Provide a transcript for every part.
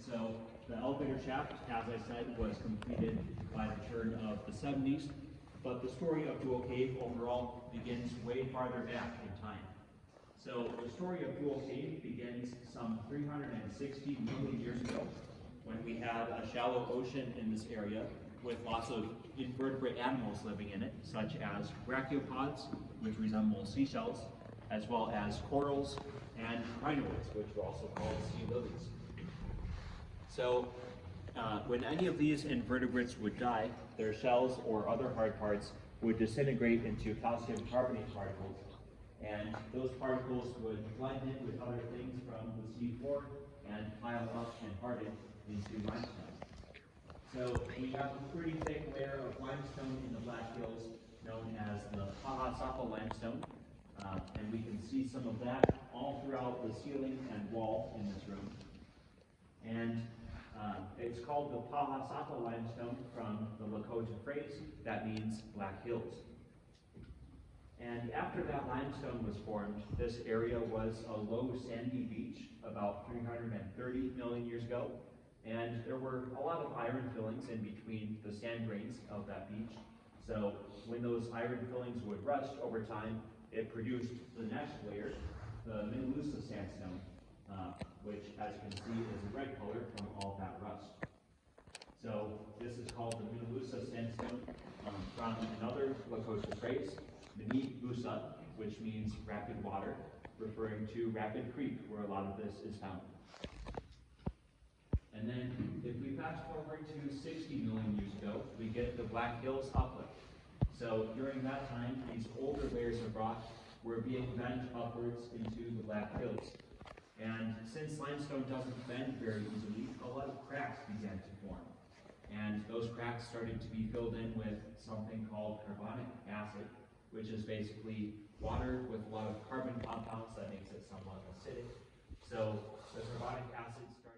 so the elevator shaft, as I said, was completed by the turn of the 70s, but the story of Jewel Cave overall begins way farther back in time. So the story of Jewel Cave begins some 360 million years ago, when we had a shallow ocean in this area with lots of invertebrate animals living in it, such as brachiopods, which resemble seashells, as well as corals and rhinoids, which are also called sea lilies. So when any of these invertebrates would die, their shells or other hard parts would disintegrate into calcium carbonate particles, and those particles would blend in with other things from the sea floor and pile up and harden into limestone. So we have a pretty thick layer of limestone in the Black Hills known as the Paha limestone, and we can see some of that all throughout the ceiling and wall in this room. And it's called the Paha limestone from the Lakota phrase that means Black Hills. And after that limestone was formed, this area was a low sandy beach about 330 million years ago. And there were a lot of iron fillings in between the sand grains of that beach. So when those iron fillings would rust over time, it produced the next layer, the Minnelusa sandstone, which, as you can see, is a red color from all that rust. So this is called the Minnelusa sandstone from another Lakota phrase, Minnelusa, which means rapid water, referring to Rapid Creek, where a lot of this is found. And then, if we fast forward to 60 million years ago, we get the Black Hills uplift. So during that time, these older layers of rock were being bent upwards into the Black Hills. And since limestone doesn't bend very easily, a lot of cracks began to form. And those cracks started to be filled in with something called carbonic acid, which is basically water with a lot of carbon compounds that makes it somewhat acidic. So the carbonic acid started.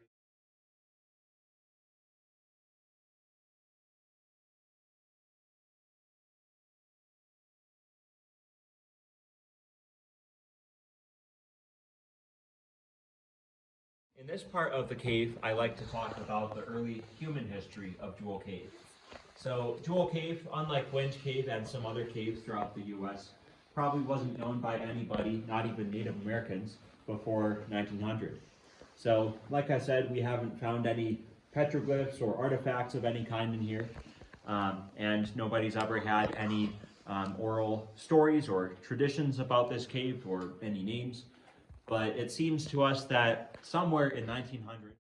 In this part of the cave, I like to talk about the early human history of Jewel Cave. So Jewel Cave, unlike Wind Cave and some other caves throughout the US, probably wasn't known by anybody, not even Native Americans, before 1900. So, like I said, we haven't found any petroglyphs or artifacts of any kind in here, and nobody's ever had any oral stories or traditions about this cave or any names. But it seems to us that somewhere in 1900,